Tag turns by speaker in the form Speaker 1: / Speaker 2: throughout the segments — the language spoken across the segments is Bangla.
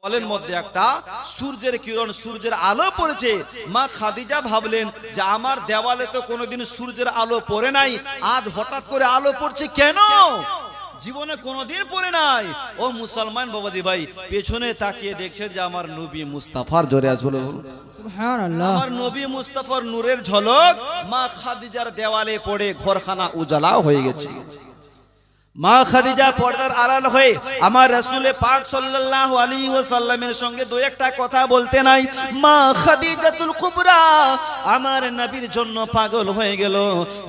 Speaker 1: দেওয়ালের মধ্যে একটা সূর্যের কিরণ, সূর্যের আলো পড়েছে। মা খাদিজা ভাবলেন যে আমার দেওয়ালে তো কোনোদিন সূর্যের আলো পড়ে নাই, আজ হঠাৎ করে আলো পড়ছে কেন? জীবনে কোনোদিন পড়ে নাই। ও মুসলমান বাবাজি ভাই, পেছনে তাকিয়ে দেখছেন যে আমার নবী মুস্তাফার, জোরে আসবো সুবহানাল্লাহ, আমার নবী মুস্তাফার নূরের ঝলক মা খাদিজার দেওয়ালে পড়ে ঘরখানা উজালা হয়ে গেছে। মা খাদিজা পর্দার আড়াল হয়ে আমার রাসূল পাক সাল্লাল্লাহু আলাইহি ওয়াসাল্লামের সঙ্গে দুই একটা কথা বলতে নাই। মা খাদিজাতুল কুবরা আমার নবীর জন্য পাগল হয়ে গেল।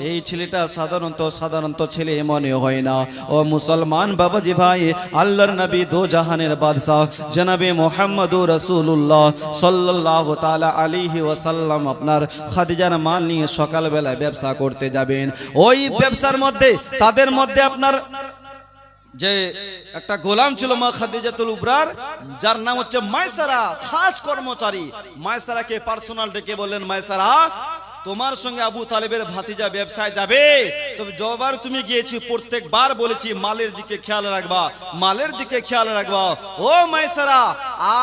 Speaker 1: এই ছেলেটা সাধারণত ছেলে মনে হয় না। ও মুসলমান বাবাজি ভাই, আল্লাহর নবী দো জাহানের বাদশা জনাবে মুহাম্মদুর রাসূলুল্লাহ সাল্লাল্লাহু তাআলা আলাইহি ওয়াসাল্লাম আপনার খাদিজার মাল নিয়ে সকালবেলা ব্যবসা করতে যাবেন। ওই ব্যবসার মধ্যে তাদের মধ্যে আপনার যে একটা গোলাম ছিল মা খাদিজাতুল কুবরার, যার নাম হচ্ছে মায়সারা, খাস কর্মচারী। মায়সারাকে পার্সোনাল ডেকে বললেন, মায়সারা তোমার সঙ্গে আবু তালেবের ভাতিজা ব্যবসায় যাবে, তবে যতবার তুমি গিয়েছি প্রত্যেকবার বলেছি মালের দিকে খেয়াল রাখবা, মালের দিকে খেয়াল রাখবা। ও মায়সারা,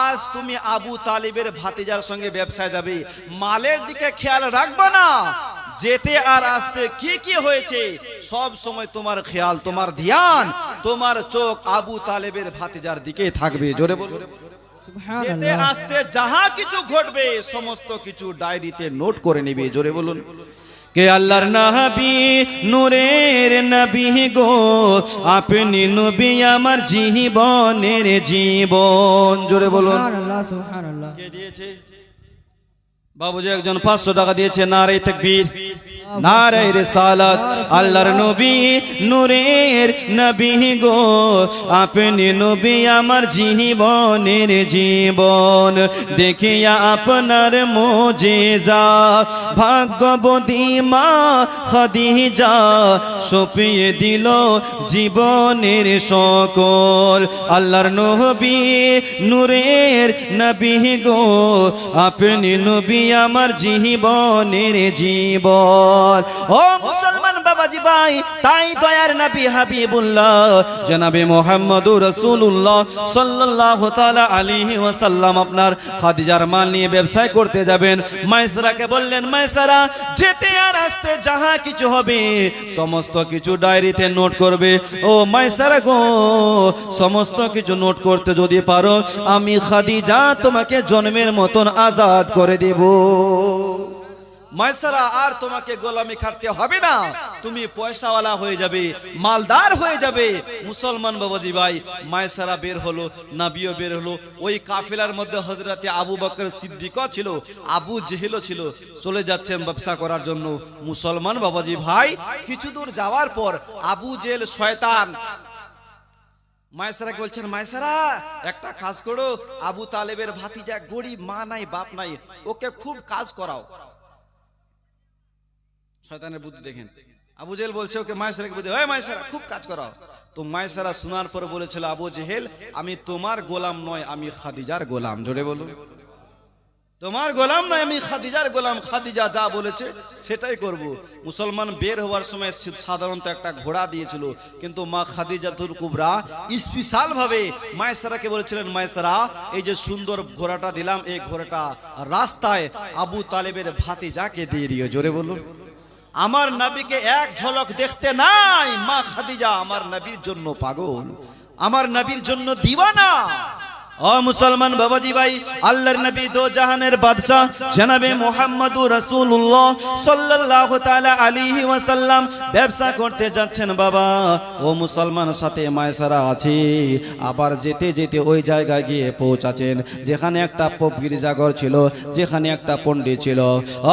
Speaker 1: আজ তুমি আবু তালেবের ভাতিজার সঙ্গে ব্যবসায় যাবে, মালের দিকে খেয়াল রাখবা না? যেতে আর আসতে কি কি হয়েছে সব সময় তোমার খেয়াল, তোমার ধ্যান, তোমার চোখ আবু তালেবের ভাতিজার দিকে থাকবে। জোরে বলুন সুবহানাল্লাহ। যেতে আসতে যাহা কিছু ঘটবে সমস্ত কিছু ডায়েরিতে নোট করে নেবে। জোরে বলুন কে আল্লাহর নবী, নূরের নবী গো, আপনি নবী আমার জীবনের জীবন। জোরে বলুন সুবহানাল্লাহ সুবহানাল্লাহ। কে দিয়েছে? বাবুজি একজন 500 টাকা দিয়েছে। নারে তাকবীর, নারে রিসালাত। আল্লাহর নবী, নূরের নবী গো, আপনি নবী আমার জীবনের জীবন। দেখিয়া আপনার মুজিজা ভাগ্যবতী মা খাদিজা সপিয়ে দিল জীবনের সকল। আল্লাহর নবী, নূরের নবী গো, আপনি নবী আমার জীবনের জীবন। ও মুসলমান বাবাজি ভাই, তাই দয়ার নবী হাবিবুল্লাহ জনাবে মুহাম্মদুর রাসূলুল্লাহ সাল্লাল্লাহু তাআলা আলাইহি ওয়াসাল্লাম আপনার খাদিজার মাল নিয়ে ব্যবসা করতে যাবেন। মায়সারাকে বললেন, মায়সারা যেতে আর আসতে যাহা কিছু হবে সমস্ত কিছু ডায়েরিতে নোট করবে। ও মায়সারা গো, সমস্ত কিছু নোট করতে যদি পারো আমি খাদিজা তোমাকে জন্মের মতন আজাদ করে দেব। মায়সারা আর তোমাকে গোলামি খাটতে হবে না, তুমি পয়সাওয়ালা হয়ে যাবে, মালদার হয়ে যাবে। মুসলমান বাবাজি ভাই, মায়সারা বের হলো, নবীও বের হলো। ওই কাফেলার মধ্যে হযরতে আবু বকর সিদ্দিকও ছিল, আবু জেহেলও ছিল। চলে যাচ্ছেন ব্যবসা করার জন্য। মুসলমান বাবাজি ভাই, কিছু দূর যাওয়ার পর আবু জেহেল শয়তান মায়সারাকে বলছেন, মায়সারা একটা কাজ করো, আবু তালেবের ভাতিজা গরিব, মা নাই বাপ নাই, ওকে খুব কাজ করাও। শয়তানের বুদ্ধি দেখেন। আবু জেহেল বলছে ওকে, মায়সারাকে বুদ্ধি, ওই মায়সারা খুব কাজ করাও। তো মায়সারা শোনার পর বলেছিল, আবু জেহেল আমি তোমার গোলাম নয়, আমি খাদিজার গোলাম। জোরে বলুন, তোমার গোলাম নয়, আমি খাদিজার গোলাম। খাদিজা যা বলেছে সেটাই করব। মুসলমান বের হওয়ার সময় সাধারণত একটা ঘোড়া দিয়েছিল, কিন্তু মা খাদিজাতুল কুবরা স্পেশাল ভাবে মায়সারাকে বলেছিলেন, মায়সারা এই যে সুন্দর ঘোড়াটা দিলাম, এই ঘোড়াটা রাস্তায় আবু তালেবের ভাতিজাকে দিয়ে দিও। জোরে বলুন, আমার নবীকে এক ঝলক দেখতে নাই। মা খাদিজা আমার নবীর জন্য পাগল, আমার নবীর জন্য দিওয়ানা। ও মুসলমান বাবাজি ভাই, আল্লাহর নবী দো জাহানের বাদশা জনাবে মুহাম্মদুর রাসূলুল্লাহ সাল্লাল্লাহু তাআলা আলাইহি ওয়াসাল্লাম ব্যবসা করতে যাচ্ছেন। বাবা ও মুসলমান, সাথে মায়সারা আছে। আবার যেতে যেতে ওই জায়গায় গিয়ে পৌঁছাছেন যেখানে একটা গির্জাঘর ছিল, যেখানে একটা পণ্ডিত ছিল।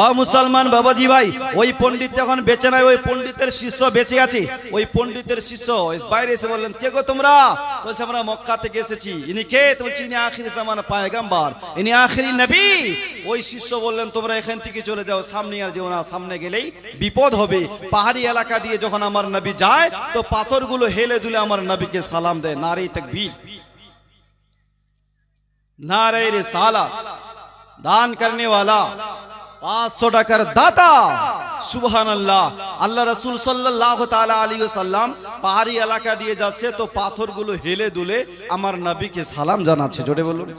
Speaker 1: ও মুসলমান বাবাজি ভাই, ওই পণ্ডিত যখন বেঁচে নাই, ওই পণ্ডিতের শিষ্য বেঁচে আছে। ওই পণ্ডিতের শিষ্য বাইরে এসে বললেন, কে গো তোমরা? বলছে আমরা মক্কা থেকে এসেছি। ইনি কে? ইনি আখিরি জামানা পয়গম্বর, ইনি আখিরি নবী। ওই শিষ্য বললেন, তোমরা এখান থেকে চলে যাও, সামনে আর যেও না, সামনে গেলেই বিপদ হবে। পাহাড়ি এলাকা দিয়ে যখন আমার নবী যায় তো পাথরগুলো হেলে দুলে আমার নবীকে সালাম দেয়। নারে তাকবীর, नारे रिसाला, दान करने वाला 500 টাকার দাতা। সুবহানাল্লাহ। আল্লাহ রাসূল সাল্লাল্লাহু তাআলা আলাইহি ওয়াসাল্লাম পাহাড়ি এলাকা দিয়ে যাচ্ছে, তো পাথরগুলো হেলে দুলে আমার নবীকে সালাম জানাচ্ছে। জোরে বলুন।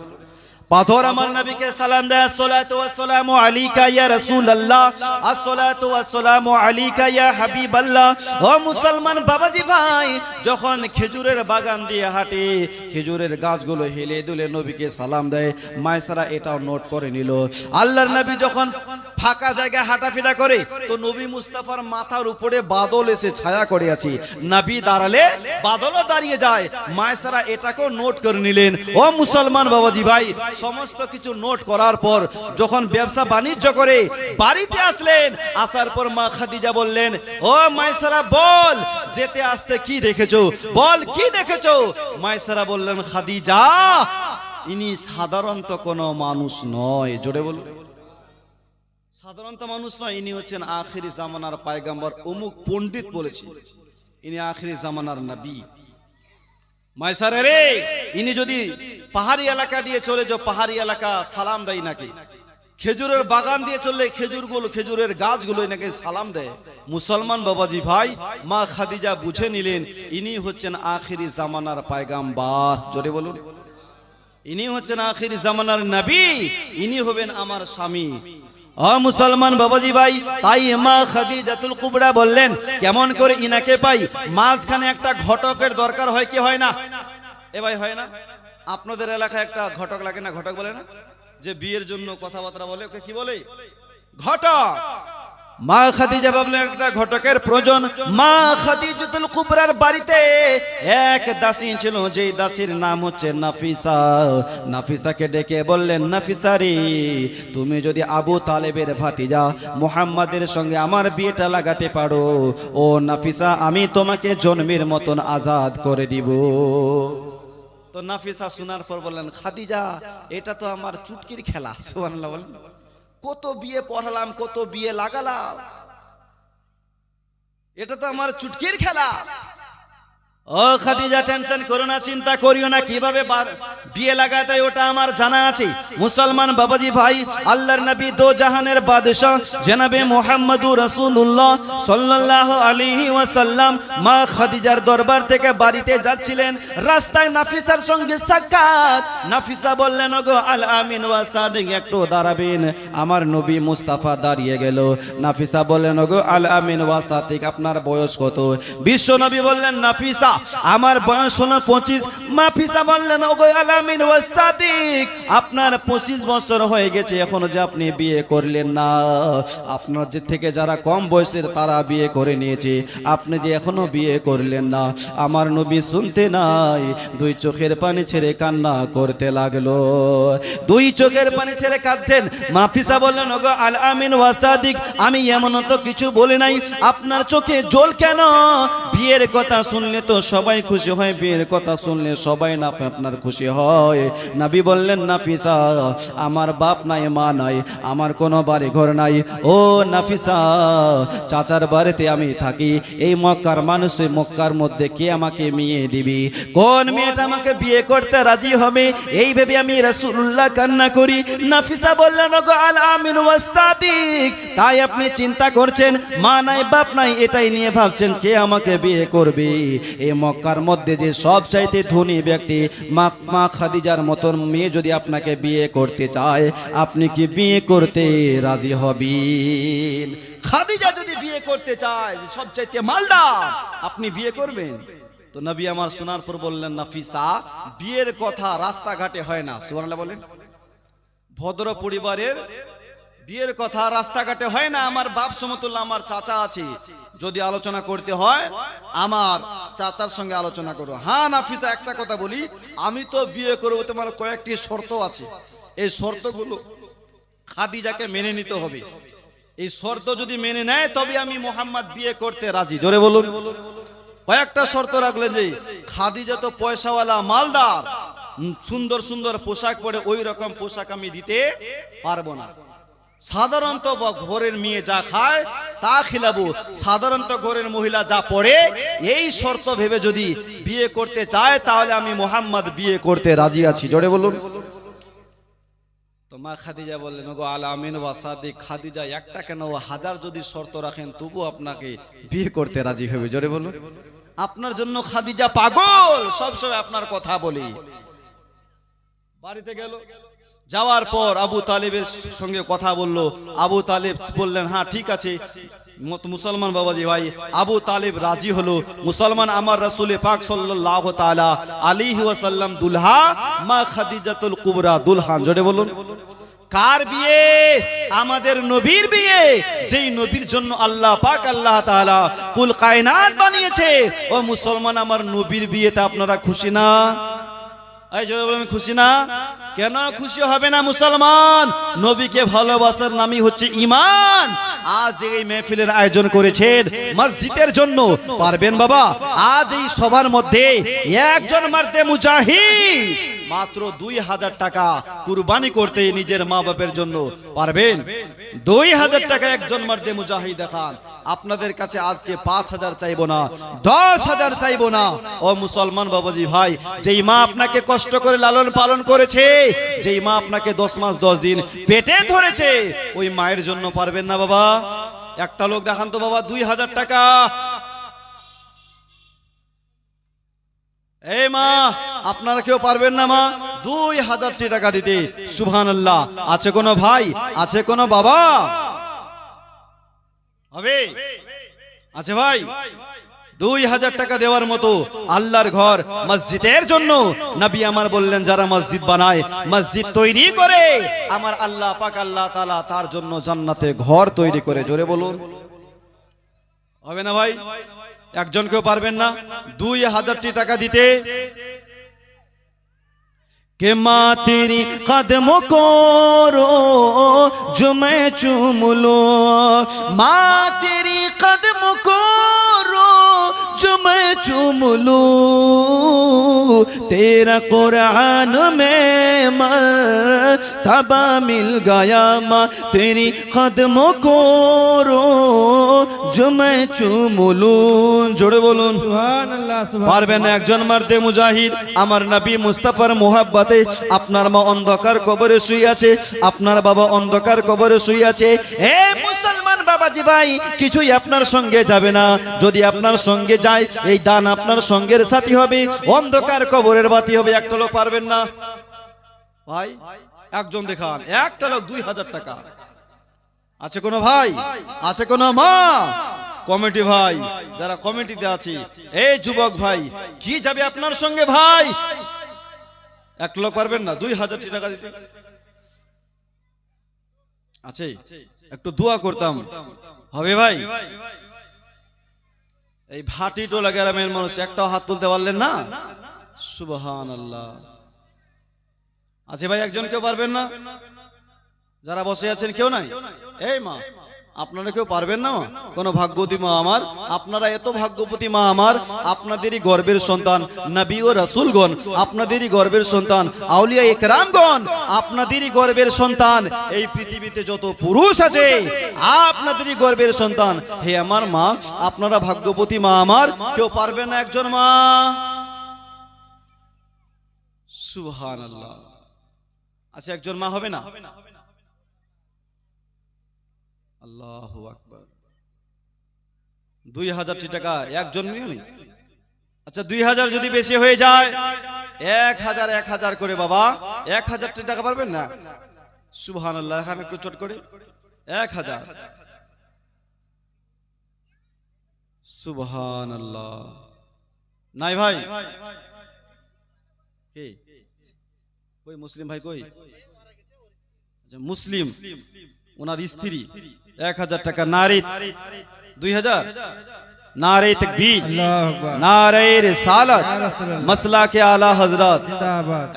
Speaker 1: পাথর আমার নবীকে সালাম দেয়, আসসালাতু ওয়াসসালামু আলাইকা ইয়া রাসূলুল্লাহ, আসসালাতু ওয়াসসালামু আলাইকা ইয়া হাবিবাল্লাহ। ও মুসলমান বাবাজি ভাই, যখন খেজুরের বাগান দিয়ে হাঁটে, খেজুরের গাছগুলো হেলে দুলে নবীকে সালাম দেয়। মায়েসারা এটাও নোট করে নিল। আল্লাহর নবী যখন ফাঁকা জায়গায় হাঁটাফেরা করে, তো নবী মুস্তাফার মাথার উপরে বাদল এসে ছায়া করে আছে। নবী দাঁড়ালে বাদলও দাঁড়িয়ে যায়। মায়েসারা এটাকেও নোট করে নিলেন। ও মুসলমান বাবাজি ভাই, সমস্ত কিছু নোট করার পর যখন ব্যবসা বাণিজ্য করে বাড়িতে আসলেন, আসার পর মা খাদিজা বললেন, ও মায়েসারা বল, যেতে আসতে কি দেখেছো, বল কি দেখেছো? মায়েসারা বললেন, খাদিজা, ইনি সাধারণত কোনো মানুষ নয়। জোরে বলুন। সাধারণত মানুষ নয়, ইনি হচ্ছেন আখিরি জামানার পয়গম্বর। অমুক পণ্ডিত বলেছে ইনি আখিরি জামানার নবী। মায়েসারা রে, ইনি যদি পাহাড়ি এলাকা দিয়ে চলে যাও, পাহাড়ি এলাকা সালাম দেয় নাকি? খেজুরের বাগান দিয়ে চললে খেজুরের গাছগুলো নাকি সালাম দেয়। মুসলমান বাবাজি ভাই, মা খাদিজা বুঝে নিলেন ইনি হচ্ছেন আখিরি জামানার পয়গম্বর। জোরে বলুন। ইনি হচ্ছেন আখিরি জামানার নবী, ইনি হবেন আমার স্বামী। মুসলমান বাবাজি ভাই, তাই মা খাদিজাতুল কুবরা বললেন, কেমন করে ইনাকে পাই? মাঝখানে একটা ঘটকের দরকার হয় কি হয় না? এ ভাই হয় না? আপনাদের এলাকায় একটা ঘটক লাগে না? ঘটক বলে না, যে বিয়ের জন্য কথাবার্তা বলে, ওকে কি বলে? ঘটক। মা খাদিজা ভাবলেন একটা ঘটকের প্রয়োজন। মা খাদিজাতুল কুবরার বাড়িতে এক দাসী ছিল, যেই দাসীর নাম হচ্ছে নাফিসা। নাফিসাকে ডেকে বললেন, নাফিসা রে, তুমি যদি আবু তালেবের ভাতিজা মুহাম্মাদের সঙ্গে আমার বিয়েটা লাগাতে পারো, ও নাফিসা, আমি তোমাকে জন্মের মতন আজাদ করে দিব। তো নাফিসা শোনার পর বললেন, খাদিজা, এটা তো আমার চুটকির খেলা। সুবহানাল্লাহ বলেন। কত বিয়ে পড়ালাম, কত বিয়ে লাগালাম, এটা তো আমার চুটকির খেলা। ও খাদিজা, টেনশন করো না, চিন্তা করিও না, কিভাবে বিয়ে লাগাতে ওটা আমার জানা আছে। মুসলমান বাবাজি ভাই, আল্লাহর নবী দো জাহানের বাদশা জনাবে মুহাম্মদুর রাসূলুল্লাহ সাল্লাল্লাহু আলাইহি ওয়াসাল্লাম মা খাদিজার দরবার থেকে বাড়িতে যাচ্ছিলেন। রাস্তায় নাফিসার সঙ্গে সাক্ষাৎ। নাফিসা বললেন, ওগো আল আমিন ওয়া সাদিক, একটু দাঁড়াবেন। আমার নবী মুস্তাফা দাঁড়িয়ে গেল। নাফিসা বললেন, ওগো আল আমিন ওয়া সাদিক, আপনার বয়স কত? বিশ্ব নবী বললেন, নাফিসা, আমার বয়স হলো 25। নাফিসা বললেন, ওগো আল আমিন ওয়া সাদিক, আপনার 25 বছর হয়ে গেছে, এখনো যে আপনি বিয়ে করলেন না। আপনার যে থেকে যারা কম বয়সের তারা বিয়ে করে নিয়েছে, আপনি যে এখনো বিয়ে করলেন না। আমার নবী শুনতে নাই, দুই চোখের পানি ছেড়ে কান্না করতে লাগলো। দুই চোখের পানি ছেড়ে কাঁদতেন। নাফিসা বললেন, ওগো আল আমিন ওয়া সাদিক, আমি এমন তো কিছু বলি নাই, আপনার চোখে জল কেন? বিয়ের কথা শুনলে তো সবাই খুশি হয়, বিয়ের কথা শুনলে সবাই না আপনার খুশি হয়। নবী বললেন, নাফিসা, আমার বাপ নাই, মা নাই, আমার কোনো বাড়ি ঘর নাই। ও নাফিসা, চাচার বাড়িতে আমি থাকি। এই মক্কার মানুষ, মক্কার মধ্যে কে আমাকে মেয়ে দিবি? কোন মেয়েটা আমাকে বিয়ে করতে রাজি হবে? এই ভেবে আমি রাসূলুল্লাহ কান্না করি। নাফিসা বললেন, ওগো আল আমিন ওয়া সাদিক, তাই আপনি চিন্তা করছেন, মা নাই বাপ নাই, এটাই নিয়ে ভাবছেন কে আমাকে বিয়ে করবে? এই মক্কার মধ্যে যে সবচাইতে ধনী ব্যক্তি মা খাদিজার মতন মেয়ে যদি আপনাকে বিয়ে করতে চায়, আপনি কি বিয়ে করতে রাজি হবেন? খাদিজা যদি বিয়ে করতে চায়, সবচাইতে মালদার, আপনি বিয়ে করবেন? তো নবী আমার শোনার পর বললেন, নাফিসা, বিয়ের কথা রাস্তাঘাটে হয় না। সুবহানাল্লাহ বলেন। ভদ্র পরিবারের বিয়ের কথা রাস্তাঘাটে হয় না। আমার বাপ সমতুল্য আমার চাচা আছে, যদি আলোচনা করতে হয় আমার চাচার সঙ্গে আলোচনা করো। হ্যাঁ নাফিসা, একটা কথা বলি, আমি তো বিয়ে করবো, তোমার কয়েকটি শর্ত আছে। এই শর্তগুলো খাদিজাকে মেনে নিতে হবে। এই শর্ত যদি মেনে নেয় তবে আমি মুহাম্মদ বিয়ে করতে রাজি। জোরে বলুন। কয়েকটা শর্ত রাখলেন, যে খাদিজা তো পয়সাওয়ালা মালদার, সুন্দর সুন্দর পোশাক পরে, ওই রকম পোশাক আমি দিতে পারবো না। সাধারণত ঘরের মেয়ে যা খায় তা খিলাবো, সাধারণত ঘরের মহিলা যা পড়ে, এই শর্ত ভেবে যদি বিয়ে করতে চায় তাহলে আমি মুহাম্মদ বিয়ে করতে রাজি আছি। জোরে বলুন। তো মা খাদিজা বললেন, ওগো আল আমিন ওয়া সাদিক, খাদিজা একটা কেন 1000 যদি শর্ত রাখেন তবু আপনাকে বিয়ে করতে রাজি হবে। জোরে বলুন। আপনার জন্য খাদিজা পাগল, সবসময় আপনার কথা বলি। বাড়িতে গেল, যাওয়ার পর আবু তালিবের সঙ্গে কথা বললো। আবু তালিব বললেন, হ্যাঁ ঠিক আছে মুসলমান বাবাজি ভাই। আবু তালিব রাজি হলো। মুসলমান আমার রাসূল পাক সাল্লাল্লাহু তাআলা আলাইহি ওয়াসাল্লাম দুলহা মা খাদিজাতুল কুবরা দুলহান। জোরে বলুন। কার বিয়ে? আমাদের নবীর বিয়ে, যেই নবীর জন্য আল্লাহ পাক আল্লাহ তাআলা কুল কায়নাত বানিয়েছে। ও মুসলমান, আমার নবীর বিয়েতে আপনারা খুশি না? এই জোরে বলুন, খুশি না? কেন খুশি হবে না মুসলমান? নবীকে ভালোবাসার নামই হচ্ছে ঈমান। আজ এই মেহফিলের আয়োজন করেছেন মসজিদের জন্য, পারবেন বাবা আজ এই সবার মধ্যে একজন মারদে মুজাহিদ মাত্র 2000 টাকা কুরবানি করতে নিজের মা বাপের জন্য পারবেন? 2000 টাকা একজন মারদে মুজাহিদ দেখান। আপনাদের কাছে আজকে 5000 চাইবো না, 10000 চাইবো না। ও মুসলমান বাবাজি ভাই, যেই মা আপনাকে কষ্ট করে লালন পালন করেছে, যেই মা আপনাকে 10 মাস 10 দিন পেটে ধরেছে, ওই মায়ের জন্য পারবেন না বাবা? একটা লোক দেখান তো বাবা, 2000 টাকা। এই মা, আপনারা কেউ পারবেন না মা 2000 টাকা দিতে? সুবহানাল্লাহ। আছে কোনো ভাই? আছে কোনো বাবা? হবে? আছে ভাই? 2000 টাকা দেওয়ার মতো আল্লাহর ঘর মসজিদের জন্য নবী আমার বললেন, যারা মসজিদ বানায়, মসজিদ তৈরি করে, আমার আল্লাহ পাক আল্লাহ তাআলা তার জন্য জান্নাতে ঘর তৈরি করে। জোরে বলুন। হবে না ভাই? একজন কেউ পারবেন না 2000 টাকা দিতে? के माँ तेरी कदमों को रो जो मैं चूम लो, माँ तेरी कदमों को रो जो मैं चूम लो, तेरा कुरान में मर्तबा मिल गया, माँ तेरी कदमों को रो जो मैं चूम लो। जोड़े बोलून सुभानाल्लाह। पारবেন না একজন মারদে মুজাহিদ? আমার নবী মুস্তাফার মোহাব্বতে আপনার মা অন্ধকার কবরে শুয়ে আছে, আপনার বাবা অন্ধকার কবরে শুয়ে আছে। হে মুসলমান বাবাজি ভাই, কিছুই আপনার সঙ্গে যাবে না। যদি আপনার সঙ্গে যায়, এই দান আপনার সঙ্গের সাথী হবে, অন্ধকার কবরের বাতি হবে। একটা লোক পারবেন না ভাই? একজন দেখান, একটা লোক 2000 টাকা। আছে কোনো ভাই? আছে কোনো মা? কমিটি ভাই, যারা কমিটিতে আছে, এই যুবক ভাই, কি যাবে আপনার সঙ্গে ভাই? এক লোক পারবেন না 2000 টাকা দিতে? আছে? একটু দোয়া করতাম। হবে ভাই? এই ভাটি টোলা গ্রামের মানুষ একটাও হাত তুলতে পারলেন না? সুবহানাল্লাহ। আছে ভাই? একজন কেউ পারবেন না? যারা বসে আছেন কেউ নাই? এই মা, আপনারা কেউ পারবেন না? কোন ভাগ্যবতী মা আমার, আপনারা এত ভাগ্যবতী মা আমার, আপনাদেরই গর্বের সন্তান নবী ও রাসূলগণ, আপনাদেরই গর্বের সন্তান আউলিয়া ইকরামগণ, আপনাদেরই গর্বের সন্তান এই পৃথিবীতে যত পুরুষ আছে, আপনাদেরই গর্বের সন্তান। হে আমার মা, আপনারা ভাগ্যবতী মা আমার, কেউ পারবেন না একজন মা? সুবহানাল্লাহ। আচ্ছা, একজন মা হবে না? আল্লাহু আকবার। 2000 টাকা একজন নেই? আচ্ছা, 2000 যদি বেশি হয়ে যায়, 1000 করে বাবা, 1000 টাকা পারবেন না? সুবহানাল্লাহ। এখানে একটু চট করে 1000। সুবহানাল্লাহ। নাই ভাই? কে কই মুসলিম ভাই কই? আচ্ছা, মুসলিম, ওনার স্ত্রী 1000 টাকা। নারী 2000। নারে তাকবীর, নারে রিসালাত, মাসলাকে আলা হযরত।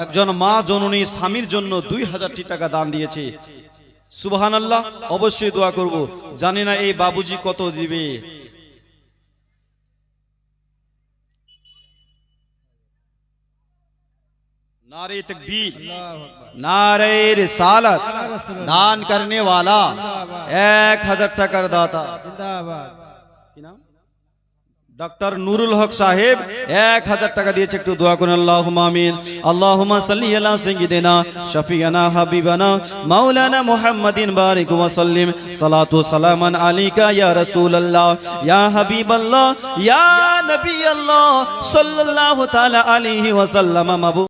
Speaker 1: একজন মা জননী স্বামীর জন্য 2000 টাকা দান দিয়েছে। সুবহানাল্লাহ। অবশ্যই দোয়া করব। জানি না এই বাবুজি কত দিবে। नारे तकबीर, नारे रिसालत, दान करने वाला 1000 টাকার দাতা। ডক্টর নুরুল হক সাহেব 1000 টাকা দিয়েছে, একটু দোয়া করুন আল্লাহুম্মা আমিন। আল্লাহুম্মা সাল্লি আলা সাইয়্যিদিনা শাফিয়ানা হাবিবানা মাওলানা মুহাম্মাদিন বারিক ওয়া সাল্লিম। সালাতু সালামান আলাইকা ইয়া রাসূলুল্লাহ ইয়া হাবিবাল্লাহ ইয়া নবী আল্লাহ সাল্লাল্লাহু তাআলা আলাইহি ওয়া সাল্লাম।